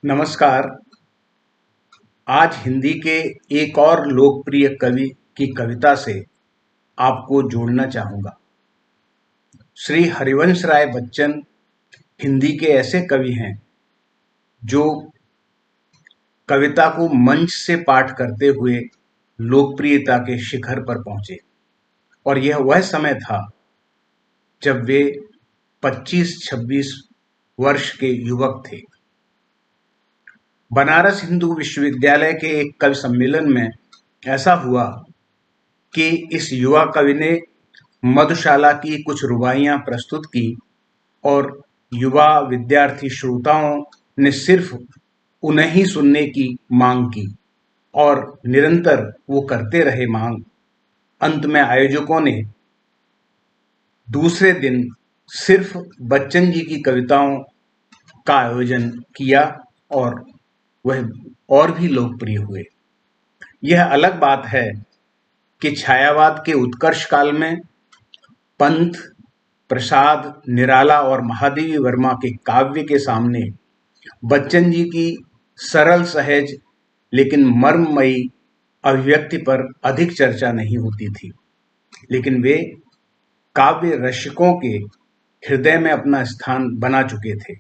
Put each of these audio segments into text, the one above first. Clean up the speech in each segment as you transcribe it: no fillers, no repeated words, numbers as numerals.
नमस्कार। आज हिंदी के एक और लोकप्रिय कवि की कविता से आपको जोड़ना चाहूँगा। श्री हरिवंश राय बच्चन हिंदी के ऐसे कवि हैं जो कविता को मंच से पाठ करते हुए लोकप्रियता के शिखर पर पहुँचे और यह वह समय था जब वे 25-26 वर्ष के युवक थे। बनारस हिंदू विश्वविद्यालय के एक कवि सम्मेलन में ऐसा हुआ कि इस युवा कवि ने मधुशाला की कुछ रुबाइयां प्रस्तुत की और युवा विद्यार्थी श्रोताओं ने सिर्फ उन्हें ही सुनने की मांग की और निरंतर वो करते रहे मांग। अंत में आयोजकों ने दूसरे दिन सिर्फ बच्चन जी की कविताओं का आयोजन किया और वह और भी लोकप्रिय हुए। यह अलग बात है कि छायावाद के उत्कर्ष काल में पंत, प्रसाद, निराला और महादेवी वर्मा के काव्य के सामने बच्चन जी की सरल सहज लेकिन मर्ममयी अभिव्यक्ति पर अधिक चर्चा नहीं होती थी, लेकिन वे काव्य रसिकों के हृदय में अपना स्थान बना चुके थे।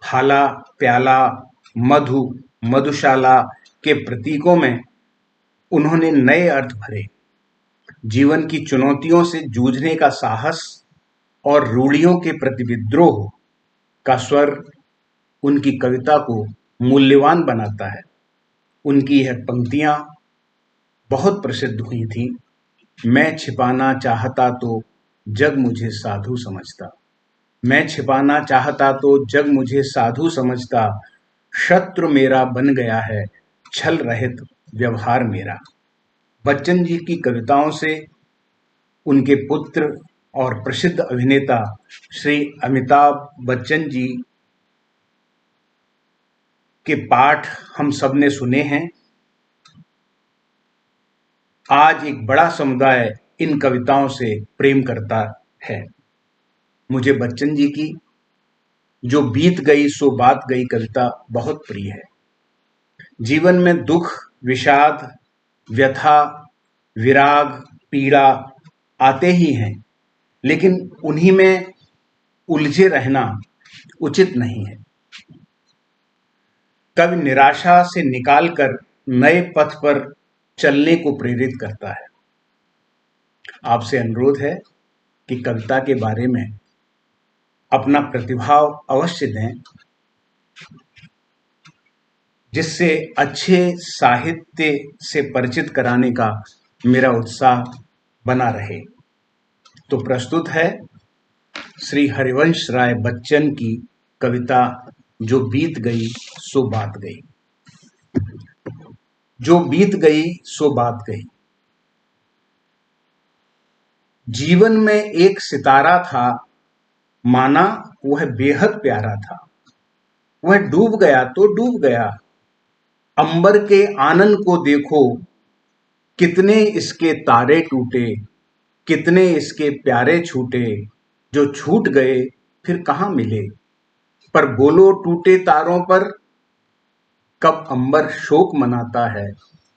हाला, प्याला, मधु, मधुशाला के प्रतीकों में उन्होंने नए अर्थ भरे। जीवन की चुनौतियों से जूझने का साहस और रूढ़ियों के प्रति विद्रोह का स्वर उनकी कविता को मूल्यवान बनाता है। उनकी यह पंक्तियां बहुत प्रसिद्ध हुई थी। मैं छिपाना चाहता तो जग मुझे साधु समझता, मैं छिपाना चाहता तो जग मुझे साधु समझता, शत्रु मेरा बन गया है छल रहित व्यवहार मेरा। बच्चन जी की कविताओं से उनके पुत्र और प्रसिद्ध अभिनेता श्री अमिताभ बच्चन जी के पाठ हम सबने सुने हैं। आज एक बड़ा समुदाय इन कविताओं से प्रेम करता है। मुझे बच्चन जी की जो बीत गई सो बात गई कविता बहुत प्रिय है। जीवन में दुख, विषाद, व्यथा, विराग, पीड़ा आते ही हैं, लेकिन उन्हीं में उलझे रहना उचित नहीं है। कवि निराशा से निकालकर नए पथ पर चलने को प्रेरित करता है। आपसे अनुरोध है कि कविता के बारे में अपना प्रतिभाव अवश्य दें, जिससे अच्छे साहित्य से परिचित कराने का मेरा उत्साह बना रहे। तो प्रस्तुत है श्री हरिवंश राय बच्चन की कविता जो बीत गई सो बात गई। जो बीत गई सो बात गई। जीवन में एक सितारा था, माना वह बेहद प्यारा था। वह डूब गया तो डूब गया। अंबर के आनन को देखो, कितने इसके तारे टूटे, कितने इसके प्यारे छूटे, जो छूट गए फिर कहाँ मिले। पर बोलो टूटे तारों पर, कब अंबर शोक मनाता है,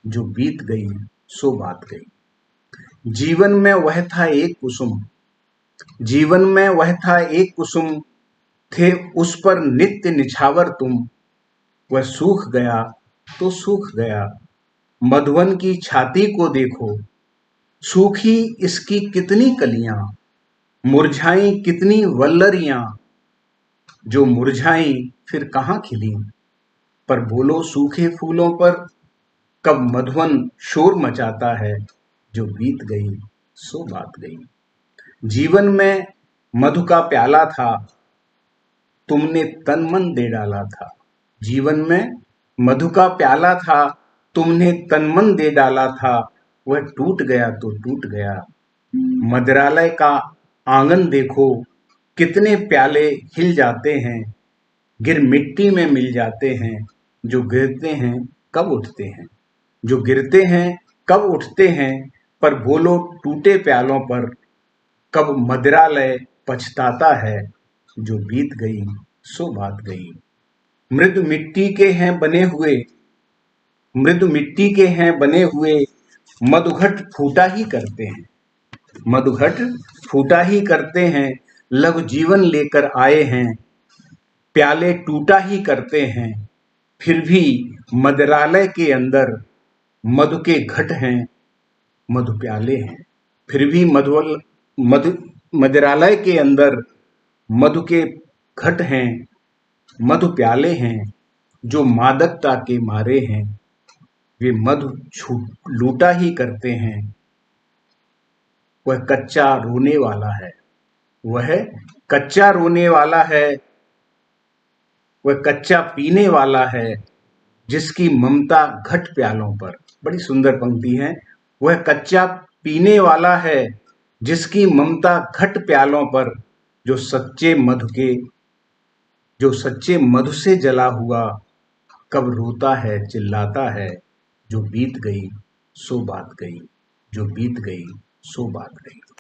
जो बीत गई सो बात गई। जीवन में वह था एक कुसुम, जीवन में वह था एक कुसुम, थे उस पर नित्य निछावर तुम। वह सूख गया तो सूख गया। मधुवन की छाती को देखो, सूखी इसकी कितनी कलियां, मुरझाई कितनी वल्लरियां, जो मुरझाई फिर कहाँ खिली। पर बोलो सूखे फूलों पर, कब मधुवन शोर मचाता है, जो बीत गई सो बात गई। जीवन में मधु का प्याला था, तुमने तन मन दे डाला था। जीवन में मधु का प्याला था, तुमने तन मन दे डाला था। वह टूट गया तो टूट गया। मदिरालय का आंगन देखो, कितने प्याले हिल जाते हैं, गिर मिट्टी में मिल जाते हैं। जो गिरते हैं कब उठते हैं, जो गिरते हैं कब उठते हैं। पर बोलो टूटे प्यालों पर, कब मदिरालय पछताता है, जो बीत गई सो बात गई। मृदु मिट्टी के हैं बने हुए, मृदु मिट्टी के हैं बने हुए, मधुघट फूटा ही करते हैं, मधुघट फूटा ही करते हैं, लघु जीवन लेकर आए हैं, प्याले टूटा ही करते हैं, फिर भी मदिरालय के अंदर मधु के घट हैं, मधु प्याले हैं। फिर भी मधु मदिरालय के अंदर मधु के घट हैं, मधु प्याले हैं, जो मादकता के मारे हैं, वे मधु लूटा ही करते हैं। वह कच्चा रोने वाला है, वह कच्चा रोने वाला है, वह कच्चा पीने वाला है, जिसकी ममता घट प्यालों पर। बड़ी सुंदर पंक्ति है। वह कच्चा पीने वाला है, जिसकी ममता घट प्यालों पर, जो सच्चे मधु से जला हुआ, कब रोता है चिल्लाता है, जो बीत गई सो बात गई, जो बीत गई सो बात गई।